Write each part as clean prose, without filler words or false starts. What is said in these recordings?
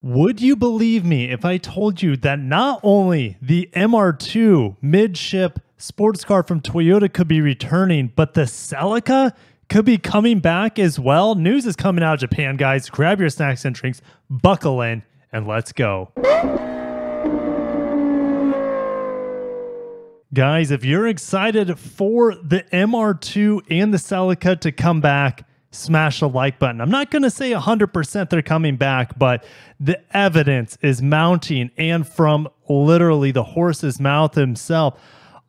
Would you believe me if I told you that not only the MR-2 midship sports car from Toyota could be returning, but the Celica could be coming back as well? News is coming out of Japan, guys. Grab your snacks and drinks, buckle in, and let's go. Guys, if you're excited for the MR-2 and the Celica to come back, smash the like button. I'm not going to say 100% they're coming back, but the evidence is mounting, and from literally the horse's mouth himself,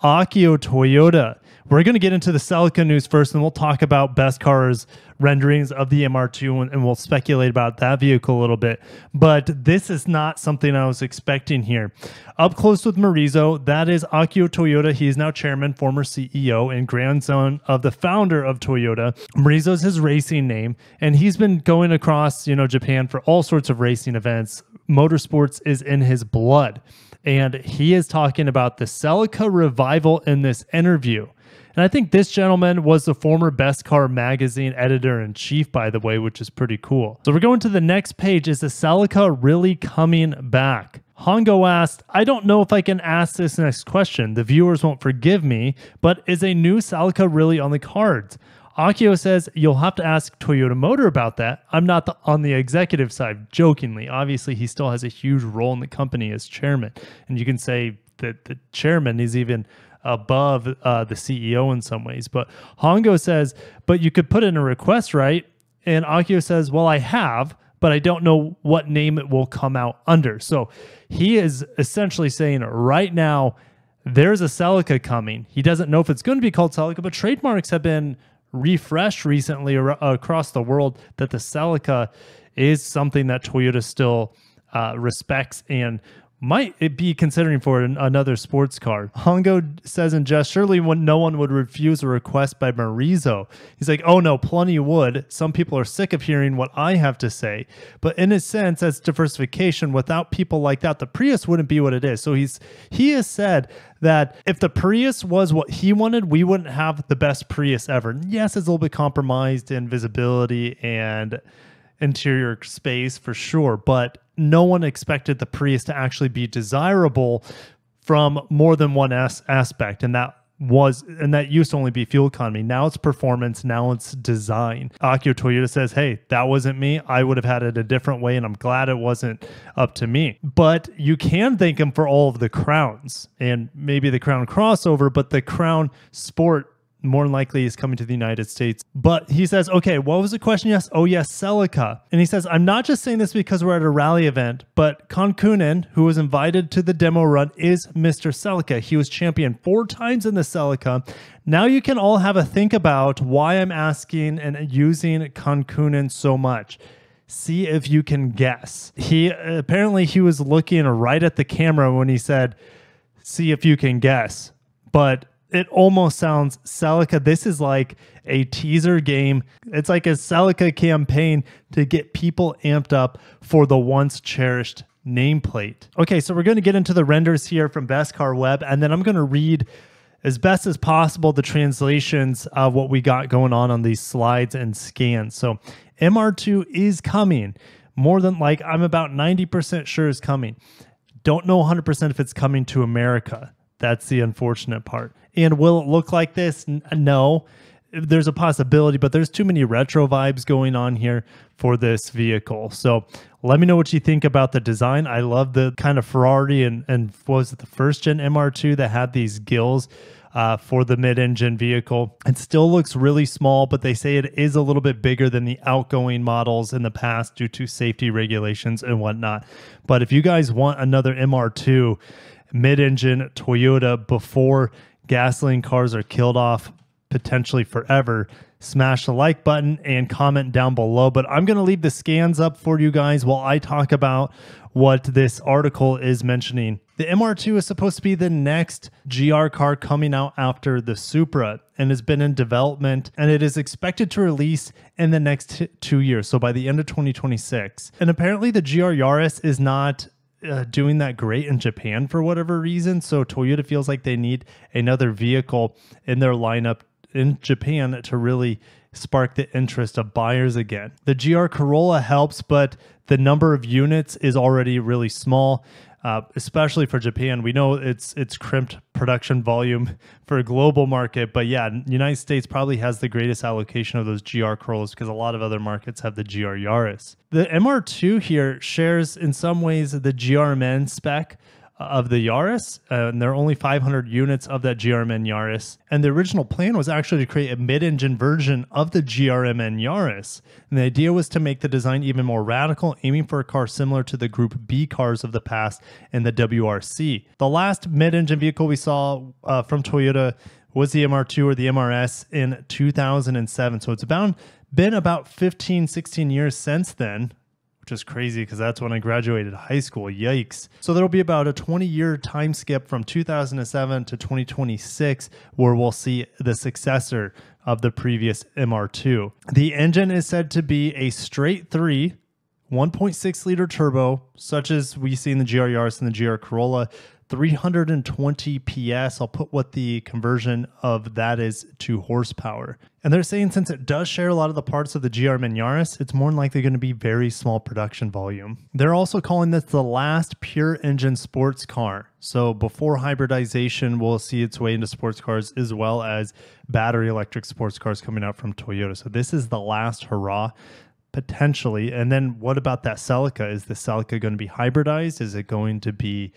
Akio Toyoda. We're going to get into the Celica news first, and we'll talk about Best Cars renderings of the MR-2, and we'll speculate about that vehicle a little bit. But this is not something I was expecting here. Up close with Marizo, that is Akio Toyoda. He is now chairman, former CEO, and grandson of the founder of Toyota. Marizo is his racing name, and he's been going across, Japan for all sorts of racing events. Motorsports is in his blood. And he is talking about the Celica revival in this interview. And I think this gentleman was the former Best Car magazine editor-in-chief, by the way, which is pretty cool. So we're going to the next page. Is the Celica really coming back? Hongo asked, I don't know if I can ask this next question. The viewers won't forgive me, but is a new Celica really on the cards? Akio says, you'll have to ask Toyota Motor about that. I'm not on the executive side, jokingly. Obviously, he still has a huge role in the company as chairman. And you can say that the chairman is even above the CEO in some ways. But Hongo says, but you could put in a request, right? And Akio says, well, I have, but I don't know what name it will come out under. So he is essentially saying right now, there's a Celica coming. He doesn't know if it's going to be called Celica, but trademarks have been refreshed recently across the world that the Celica is something that Toyota still respects and might it be considering for another sports car. Hongo says in jest, surely no one would refuse a request by Marizo. He's like, oh no, plenty would. Some people are sick of hearing what I have to say. But in a sense, that's diversification. Without people like that, the Prius wouldn't be what it is. So he has said that if the Prius was what he wanted, we wouldn't have the best Prius ever. Yes, it's a little bit compromised in visibility and interior space for sure, but no one expected the Prius to actually be desirable from more than one aspect, and that used to only be fuel economy. Now it's performance, now it's design. Akio Toyoda says, hey, that wasn't me. I would have had it a different way, and I'm glad it wasn't up to me. But you can thank him for all of the crowns, and maybe the Crown crossover, but the Crown Sport more than likely is coming to the United States. But he says, okay, what was the question? Yes. Oh, yes, Celica. And he says, I'm not just saying this because we're at a rally event, but Kankunen, who was invited to the demo run, is Mr. Celica. He was champion 4 times in the Celica. Now you can all have a think about why I'm asking and using Kankunen so much. See if you can guess. Apparently he was looking right at the camera when he said, see if you can guess. But it almost sounds Celica. This is like a teaser game. It's like a Celica campaign to get people amped up for the once cherished nameplate. Okay, so we're going to get into the renders here from Best Car Web, and then I'm going to read as best as possible the translations of what we got going on these slides and scans. So MR-2 is coming. More than I'm about 90% sure is coming. Don't know 100% if it's coming to America. That's the unfortunate part. And will it look like this? No. There's a possibility, but there's too many retro vibes going on here for this vehicle. So let me know what you think about the design. I love the kind of Ferrari and what was it, the first gen MR-2 that had these gills for the mid-engine vehicle. It still looks really small, but they say it is a little bit bigger than the outgoing models in the past due to safety regulations and whatnot. But if you guys want another MR-2 mid-engine Toyota before gasoline cars are killed off potentially forever, smash the like button and comment down below. But I'm going to leave the scans up for you guys while I talk about what this article is mentioning. The MR-2 is supposed to be the next GR car coming out after the Supra and has been in development, and it is expected to release in the next 2 years, so by the end of 2026. And apparently the GR Yaris is not doing that great in Japan for whatever reason. So Toyota feels like they need another vehicle in their lineup in Japan to really spark the interest of buyers again. The GR Corolla helps, but the number of units is already really small. Especially for Japan. We know it's crimped production volume for a global market, but yeah, United States probably has the greatest allocation of those GR Corollas because a lot of other markets have the GR Yaris. The MR2 here shares in some ways the GRMN spec of the Yaris, and there are only 500 units of that GRMN Yaris. And the original plan was actually to create a mid-engine version of the GRMN Yaris. And the idea was to make the design even more radical, aiming for a car similar to the Group B cars of the past and the WRC. The last mid-engine vehicle we saw from Toyota was the MR2 or the MRS in 2007. So it's been about 15, 16 years since then, which is crazy because that's when I graduated high school. Yikes. So there'll be about a 20-year time skip from 2007 to 2026 where we'll see the successor of the previous MR2. The engine is said to be a straight 3, 1.6 liter turbo, such as we see in the GR Yaris and the GR Corolla, 320 PS. I'll put what the conversion of that is to horsepower. And they're saying since it does share a lot of the parts of the GRMN Yaris, it's more than likely going to be very small production volume. They're also calling this the last pure engine sports car. So before hybridization will see its way into sports cars as well as battery electric sports cars coming out from Toyota. So this is the last hurrah. Potentially. And then what about that Celica? Is the Celica going to be hybridized? Is it going to be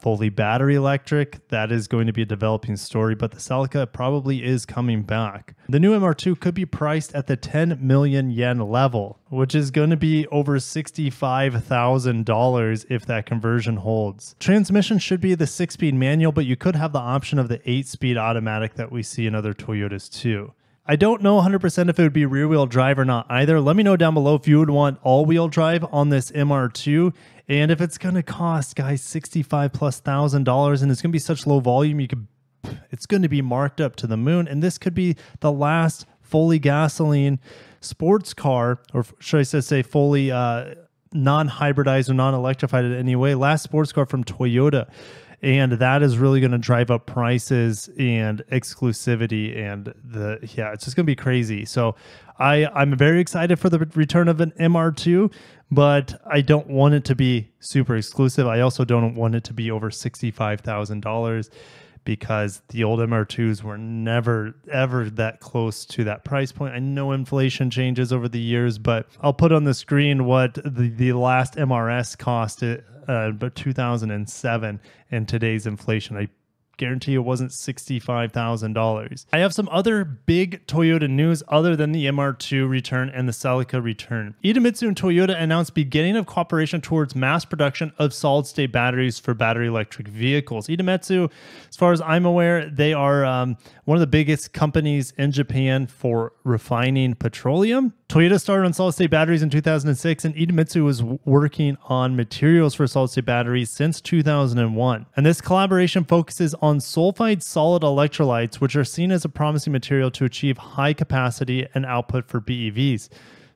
fully battery electric? That is going to be a developing story, but the Celica probably is coming back. The new MR2 could be priced at the 10 million yen level, which is going to be over $65,000 if that conversion holds. Transmission should be the 6-speed manual, but you could have the option of the 8-speed automatic that we see in other Toyotas too. I don't know 100% if it would be rear-wheel drive or not either. Let me know down below if you would want all-wheel drive on this MR2, and if it's going to cost, guys, $65,000+, and it's going to be such low volume, it's going to be marked up to the moon, and this could be the last fully gasoline sports car, or should I say fully non-hybridized or non-electrified in any way, last sports car from Toyota. And that is really going to drive up prices and exclusivity, and it's just going to be crazy. So I'm very excited for the return of an MR2, but I don't want it to be super exclusive. I also don't want it to be over $65,000 because the old MR2s were never, ever that close to that price point. I know inflation changes over the years, but I'll put on the screen what the last MRS cost about 2007 and today's inflation. I guarantee it wasn't $65,000. I have some other big Toyota news other than the MR2 return and the Celica return. Idemitsu and Toyota announced beginning of cooperation towards mass production of solid-state batteries for battery electric vehicles. Idemitsu, as far as I'm aware, they are one of the biggest companies in Japan for refining petroleum. Toyota started on solid-state batteries in 2006, and Idemitsu was working on materials for solid-state batteries since 2001. And this collaboration focuses on sulfide solid electrolytes, which are seen as a promising material to achieve high capacity and output for BEVs.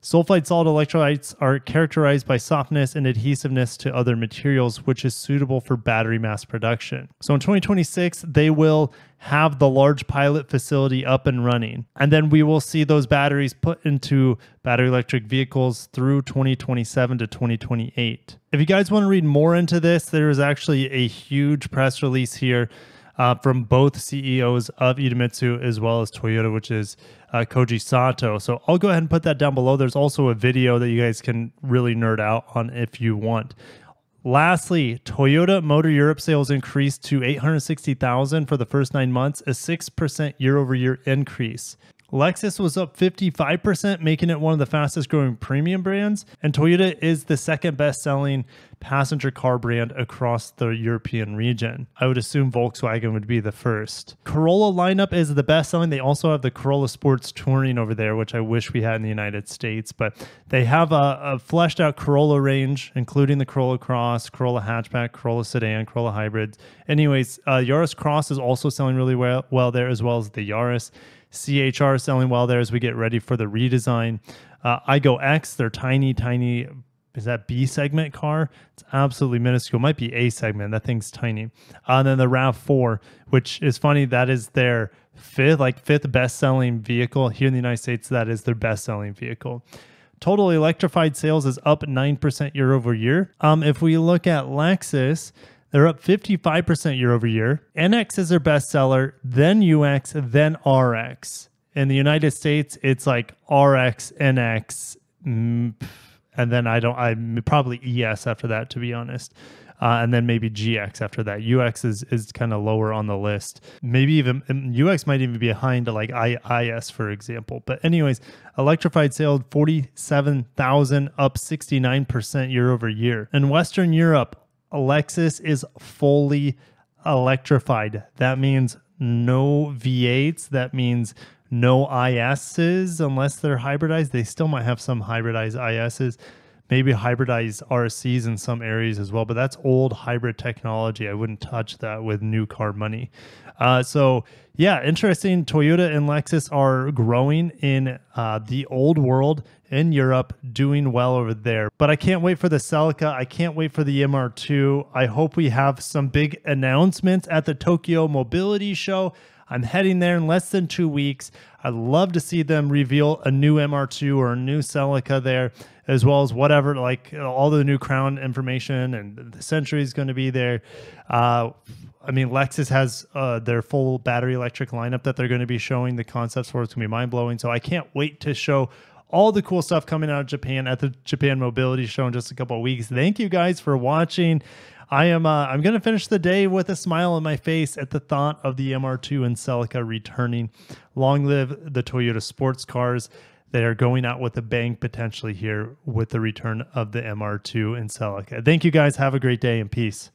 Sulfide solid electrolytes are characterized by softness and adhesiveness to other materials, which is suitable for battery mass production. So in 2026, they will have the large pilot facility up and running. And then we will see those batteries put into battery electric vehicles through 2027 to 2028. If you guys want to read more into this, there is actually a huge press release here from both CEOs of Idemitsu as well as Toyota, which is Koji Sato. So I'll go ahead and put that down below. There's also a video that you guys can really nerd out on if you want. Lastly, Toyota Motor Europe sales increased to 860,000 for the first 9 months, a 6% year-over-year increase. Lexus was up 55%, making it one of the fastest growing premium brands, and Toyota is the second best selling passenger car brand across the European region. I would assume Volkswagen would be the first. Corolla lineup is the best selling. They also have the Corolla Sports Touring over there, which I wish we had in the United States, but they have a fleshed out Corolla range, including the Corolla Cross, Corolla Hatchback, Corolla Sedan, Corolla Hybrids. Anyways, Yaris Cross is also selling really well there, as well as the Yaris. CHR selling well there as we get ready for the redesign. Igo X, they're tiny is that B segment car? It's absolutely minuscule. It might be A segment. That thing's tiny. And then the RAV4, which is funny, that is their fifth best-selling vehicle here in the United States. That is their best-selling vehicle. Total electrified sales is up 9% year over year. If we look at Lexus, they're up 55% year over year. NX is their best seller, then UX, then RX. In the United States, it's like RX, NX, and then I'm probably ES after that, to be honest. And then maybe GX after that. UX is kind of lower on the list. Maybe even UX might even be behind like IS, for example. But anyways, electrified sales 47,000, up 69% year over year. In Western Europe, Lexus is fully electrified. That means no V8s. That means no ISs unless they're hybridized. They still might have some hybridized ISs, maybe hybridized RCs in some areas as well, but that's old hybrid technology. I wouldn't touch that with new car money. So yeah, interesting. Toyota and Lexus are growing in the old world in Europe, doing well over there. But I can't wait for the Celica. I can't wait for the MR2. I hope we have some big announcements at the Tokyo Mobility Show. I'm heading there in less than 2 weeks. I'd love to see them reveal a new MR2 or a new Celica there, as well as whatever, like all the new Crown information, and the Century is going to be there. I mean, Lexus has their full battery electric lineup that they're going to be showing the concepts for. It's going to be mind-blowing. So I can't wait to show all the cool stuff coming out of Japan at the Japan Mobility Show in just a couple of weeks. Thank you guys for watching. I'm going to finish the day with a smile on my face at the thought of the MR2 and Celica returning. Long live the Toyota sports cars. They are going out with a bang potentially here with the return of the MR2 and Celica. Thank you guys. Have a great day and peace.